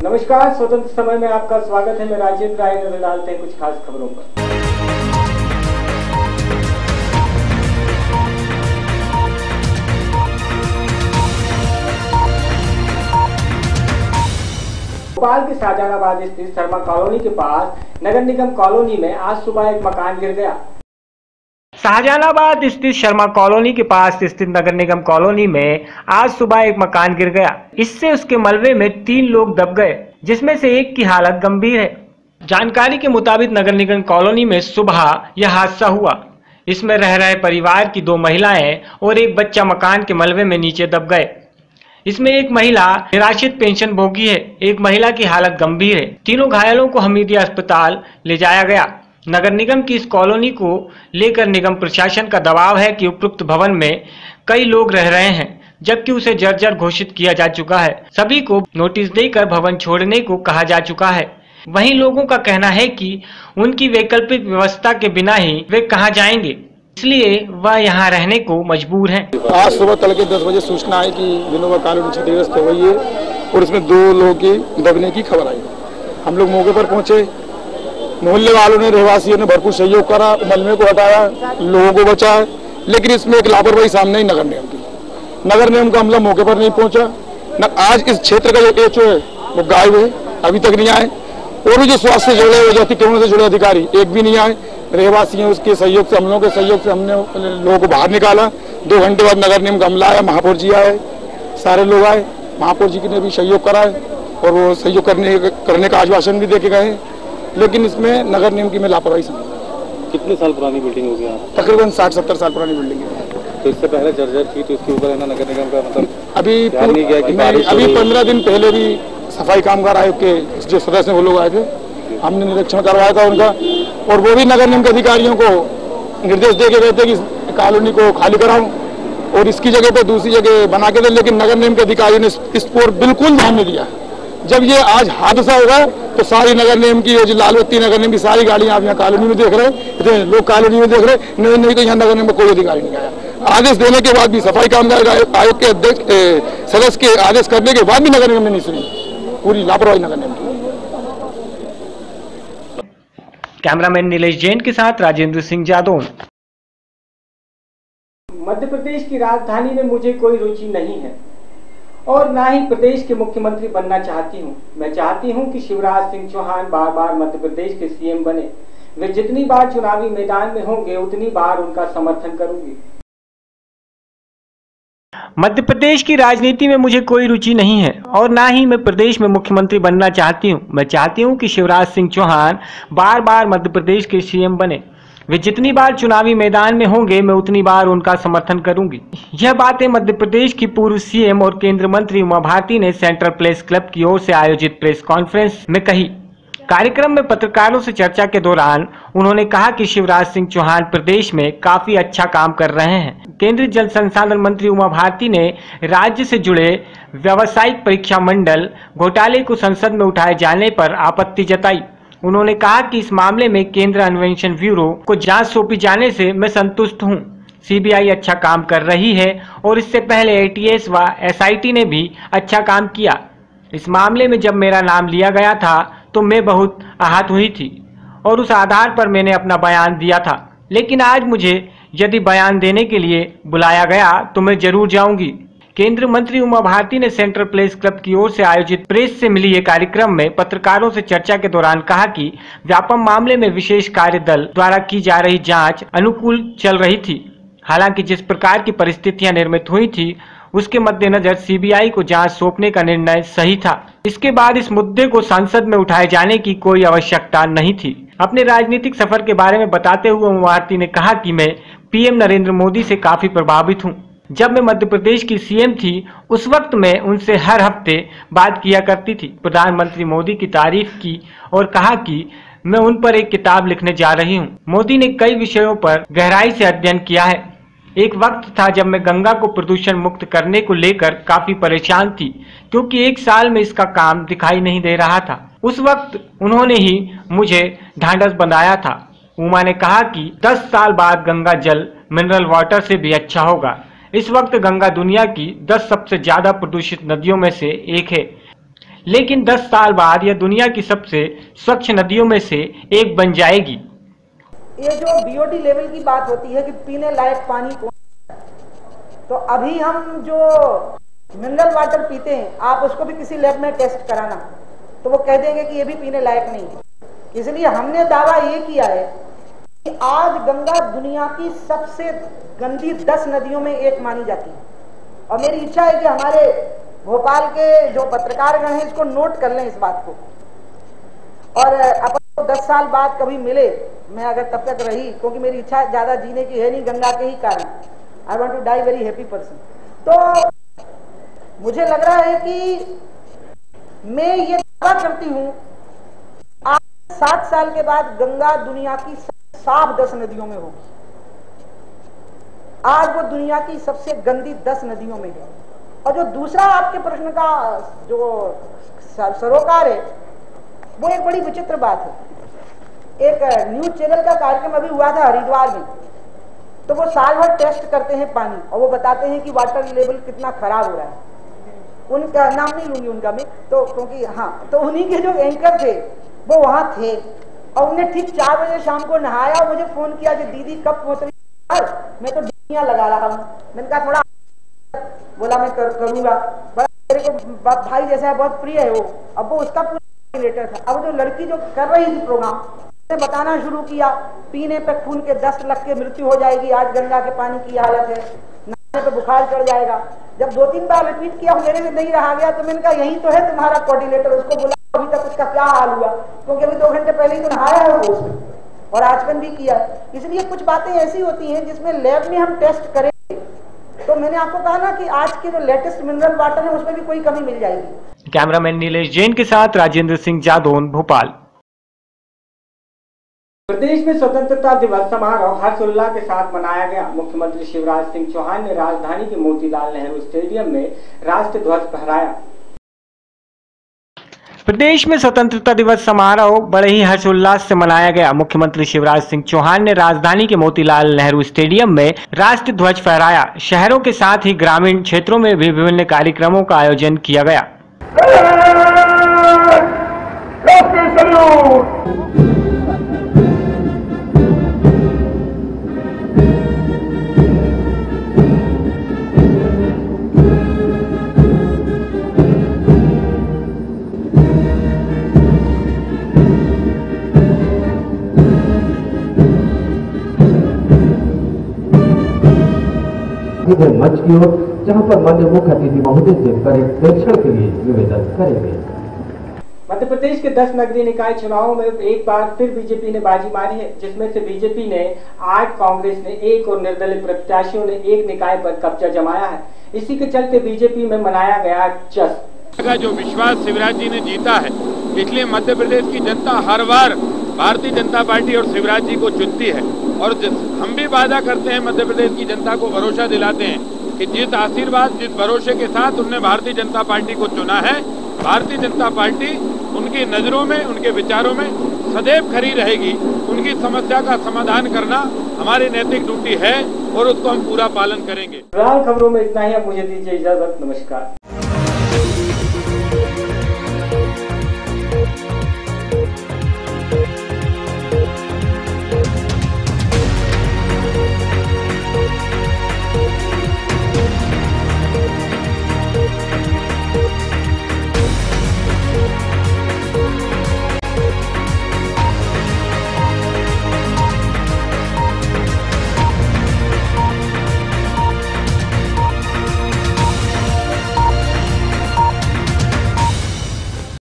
नमस्कार, स्वतंत्र समय में आपका स्वागत है। मैं राजेंद्र राय। नजर डालते हैं कुछ खास खबरों पर। भोपाल के शाहजहानाबाद स्थित शर्मा कॉलोनी के पास नगर निगम कॉलोनी में आज सुबह एक मकान गिर गया। शाहजहानाबाद स्थित शर्मा कॉलोनी के पास स्थित नगर निगम कॉलोनी में आज सुबह एक मकान गिर गया। इससे उसके मलबे में 3 लोग दब गए, जिसमें से एक की हालत गंभीर है। जानकारी के मुताबिक नगर निगम कॉलोनी में सुबह यह हादसा हुआ। इसमें रह रहे परिवार की 2 महिलाएं और एक बच्चा मकान के मलबे में नीचे दब गए। इसमें एक महिला निराश्रित पेंशन भोगी है, एक महिला की हालत गंभीर है। तीनों घायलों को हमीदिया अस्पताल ले जाया गया। नगर निगम की इस कॉलोनी को लेकर निगम प्रशासन का दबाव है कि उपयुक्त भवन में कई लोग रह रहे हैं, जबकि उसे जर्जर घोषित किया जा चुका है। सभी को नोटिस देकर भवन छोड़ने को कहा जा चुका है। वहीं लोगों का कहना है कि उनकी वैकल्पिक व्यवस्था के बिना ही वे कहां जाएंगे, इसलिए वह यहां रहने को मजबूर हैं। आज सुबह तड़के 10 बजे सूचना आई कि विनोबा कॉलोनी क्षतिग्रस्त हो गई है और इसमें 2 लोगों की दबने की खबर आई। हम लोग मौके पर पहुंचे। मोहल्ले वालों ने, रहवासियों ने भरपूर सहयोग करा, मलबे को हटाया, लोगों को बचाया, लेकिन इसमें एक लापरवाही सामने आई नगर निगम की। नगर निगम का अमला मौके पर नहीं पहुंचा। न आज इस क्षेत्र का जो एचओ है वो गायब है, अभी तक नहीं आए। और भी जो स्वास्थ्य से जुड़े, जो अतिक्रमण से जुड़े अधिकारी एक भी नहीं आए। रहवासियों उसके सहयोग से, अमलों के सहयोग से हमने लोगों को बाहर निकाला। 2 घंटे बाद नगर निगम का अमला आया, महापौर जी आए, सारे लोग आए। महापौर जी ने भी सहयोग करा है और वो सहयोग करने का आश्वासन भी दे के गए, लेकिन इसमें नगर निगम की में लापरवाही समझ। कितने साल पुरानी बिल्डिंग होगी? तकरीबन 60-70 साल पुरानी बिल्डिंग है। तो इससे पहले जर्जर थी तो उसके ऊपर है ना नगर निगम का मतलब अभी 15 दिन पहले भी सफाई कामगार आयोग के जो सदस्य वो लोग आए थे, हमने निरीक्षण करवाया था उनका, और वो भी नगर निगम के अधिकारियों को निर्देश दे के गए थे कि कॉलोनी को खाली कराऊं और इसकी जगह पे दूसरी जगह बना के दे, लेकिन नगर निगम के अधिकारियों ने इस पर बिल्कुल ध्यान नहीं दिया। जब ये आज हादसा होगा तो सारी नगर निगम की, जो लालबत्ती नगर निगम की सारी गाड़ियां आप यहाँ कॉलोनी में देख रहे हैं, लोग कॉलोनी में देख रहे हैं, नहीं तो यहाँ नगर निगम का कोई अधिकारी नहीं आया। आदेश देने के बाद भी, सफाई कामगार आयोग के अध्यक्ष सदस्य के आदेश करने के बाद भी नगर निगम ने नहीं सुनी। पूरी लापरवाही नगर निगम की। कैमरामैन नीलेश जैन के साथ राजेंद्र सिंह जादौन। मध्य प्रदेश की राजधानी में मुझे कोई रुचि नहीं है और ना ही प्रदेश के मुख्यमंत्री बनना चाहती हूँ। मैं चाहती हूँ कि शिवराज सिंह चौहान बार बार मध्य प्रदेश के सीएम बने। वे जितनी बार चुनावी मैदान में होंगे उतनी बार उनका समर्थन करूंगी। मध्य प्रदेश की राजनीति में मुझे कोई रुचि नहीं है और ना ही मैं प्रदेश में मुख्यमंत्री बनना चाहती हूँ। मैं चाहती हूँ कि शिवराज सिंह चौहान बार बार मध्य प्रदेश के सीएम बने। वे जितनी बार चुनावी मैदान में होंगे मैं उतनी बार उनका समर्थन करूंगी। यह बातें मध्य प्रदेश की पूर्व सीएम और केंद्रीय मंत्री उमा भारती ने सेंट्रल प्रेस क्लब की ओर से आयोजित प्रेस कॉन्फ्रेंस में कही। कार्यक्रम में पत्रकारों से चर्चा के दौरान उन्होंने कहा कि शिवराज सिंह चौहान प्रदेश में काफी अच्छा काम कर रहे हैं। केंद्रीय जल संसाधन मंत्री उमा भारती ने राज्य से जुड़े व्यावसायिक परीक्षा मंडल घोटाले को संसद में उठाए जाने पर आपत्ति जताई। उन्होंने कहा कि इस मामले में केंद्रीय अन्वेषण ब्यूरो को जांच सौंपी जाने से मैं संतुष्ट हूं। सीबीआई अच्छा काम कर रही है और इससे पहले एटीएस व एसआईटी ने भी अच्छा काम किया। इस मामले में जब मेरा नाम लिया गया था तो मैं बहुत आहत हुई थी और उस आधार पर मैंने अपना बयान दिया था, लेकिन आज मुझे यदि बयान देने के लिए बुलाया गया तो मैं जरूर जाऊंगी। केंद्रीय मंत्री उमा भारती ने सेंट्रल प्रेस क्लब की ओर से आयोजित प्रेस से मिली कार्यक्रम में पत्रकारों से चर्चा के दौरान कहा कि व्यापम मामले में विशेष कार्य दल द्वारा की जा रही जांच अनुकूल चल रही थी। हालांकि जिस प्रकार की परिस्थितियां निर्मित हुई थी उसके मद्देनजर सीबीआई को जांच सौंपने का निर्णय सही था। इसके बाद इस मुद्दे को संसद में उठाए जाने की कोई आवश्यकता नहीं थी। अपने राजनीतिक सफर के बारे में बताते हुए उमा भारती ने कहा कि मैं पीएम नरेंद्र मोदी से काफी प्रभावित हूं। जब मैं मध्य प्रदेश की सीएम थी उस वक्त मैं उनसे हर हफ्ते बात किया करती थी। प्रधानमंत्री मोदी की तारीफ की और कहा कि मैं उन पर एक किताब लिखने जा रही हूं। मोदी ने कई विषयों पर गहराई से अध्ययन किया है। एक वक्त था जब मैं गंगा को प्रदूषण मुक्त करने को लेकर काफी परेशान थी, क्योंकि 1 साल में इसका काम दिखाई नहीं दे रहा था। उस वक्त उन्होंने ही मुझे ढांढस बंधाया था। उमा ने कहा कि 10 साल बाद गंगा जल मिनरल वाटर से भी अच्छा होगा। इस वक्त गंगा दुनिया की 10 सबसे ज्यादा प्रदूषित नदियों में से एक है। लेकिन 10 साल बाद यह दुनिया की सबसे स्वच्छ नदियों में से एक बन जाएगी। ये जो बीओडी लेवल की बात होती है कि पीने लायक पानी कौन, तो अभी हम जो मिनरल वाटर पीते हैं, आप उसको भी किसी लैब में टेस्ट कराना तो वो कह देंगे कि ये भी पीने लायक नहीं है। इसलिए हमने दावा ये किया है कि आज गंगा दुनिया की सबसे गंदी 10 नदियों में एक मानी जाती है। और मेरी इच्छा है कि हमारे भोपाल के जो पत्रकारगण हैं इसको नोट कर लें इस बात को, और अपन 10 साल बाद कभी मिले, मैं अगर तब तक रही, क्योंकि मेरी इच्छा ज्यादा जीने की है नहीं गंगा के ही कारण, I want to die very happy person. तो मुझे लग रहा है कि मैं ये दावा करती हूं आज 7 साल के बाद गंगा दुनिया की साफ 10 नदियों में होगी। आज वो दुनिया की सबसे गंदी 10 नदियों में है। और जो दूसरा आपके प्रश्न का जो सरोकार है वो एक बड़ी विचित्र बात है। एक न्यूज चैनल का कार्यक्रम अभी हुआ था हरिद्वार में, तो वो साल भर टेस्ट करते हैं पानी और वो बताते हैं कि वाटर लेवल कितना खराब हो रहा है। उनका नाम नहीं लूंगी उनका मैं, तो क्योंकि हाँ, तो उन्हीं के जो एंकर थे वो वहां थे और उन्हें ठीक 4 बजे शाम को नहाया और मुझे फोन किया कि दीदी कब पहुंच रही, मैं तो दुनिया लगा रहा हूँ। मैंने कहा थोड़ा, बोला मैं करूंगा, मेरे को भाई जैसा है, बहुत प्रिय है वो। अब वो उसका पूरा लेटर था। अब जो लड़की जो कर रही थी प्रोग्राम, उसने बताना शुरू किया पीने पे खून के 10 लाख की मृत्यु हो जाएगी, आज गंगा के पानी की हालत है, नहाने पे बुखार चढ़ जाएगा। जब 2-3 बार रिपीट किया मेरे से नहीं रहा गया, तो मैंने कहा यही तो है तुम्हारा कोऑर्डिनेटर, उसको बुला, अभी तक उसका क्या हाल हुआ, क्योंकि अभी 2 घंटे पहले ही तो नहाया है वो उसमें और आचमन भी किया। इसलिए कुछ बातें ऐसी होती हैं जिसमें लैब में हम टेस्ट करेंगे, तो मैंने आपको कहा ना कि आज के जो लेटेस्ट मिनरल वाटर है उसमें भी कोई कमी मिल जाएगी। कैमरामैन नीलेश जैन के साथ राजेंद्र सिंह जादौन, भोपाल। प्रदेश में स्वतंत्रता दिवस समारोह हर्षोल्लास के साथ मनाया गया। मुख्यमंत्री शिवराज सिंह चौहान ने राजधानी के मोतीलाल नेहरू स्टेडियम में राष्ट्र ध्वज फहराया। प्रदेश में स्वतंत्रता दिवस समारोह बड़े ही हर्षोल्लास से मनाया गया। मुख्यमंत्री शिवराज सिंह चौहान ने राजधानी के मोतीलाल नेहरू स्टेडियम में राष्ट्र ध्वज फहराया। शहरों के साथ ही ग्रामीण क्षेत्रों में भी विभिन्न कार्यक्रमों का आयोजन किया गया। मंच की ओर, जहां पर माननीय मुख्य अतिथि महोदय से प्रेक्षण के लिए निवेदन करेंगे। मध्य प्रदेश के 10 नगरीय निकाय चुनावों में एक बार फिर बीजेपी ने बाजी मारी है, जिसमें से बीजेपी ने 8, कांग्रेस ने 1 और निर्दलीय प्रत्याशियों ने 1 निकाय पर कब्जा जमाया है। इसी के चलते बीजेपी में मनाया गया जश्न का जो विश्वास शिवराज जी ने जीता है, इसलिए मध्य प्रदेश की जनता हर बार भारतीय जनता पार्टी और शिवराज जी को चुनती है। और हम भी वादा करते हैं, मध्य प्रदेश की जनता को भरोसा दिलाते हैं कि जिस आशीर्वाद, जिस भरोसे के साथ उन्होंने भारतीय जनता पार्टी को चुना है, भारतीय जनता पार्टी उनकी नजरों में, उनके विचारों में सदैव खड़ी रहेगी। उनकी समस्या का समाधान करना हमारी नैतिक ड्यूटी है और उसको हम पूरा पालन करेंगे। फिलहाल खबरों में इतना ही, अब मुझे दीजिए इजाजत, नमस्कार।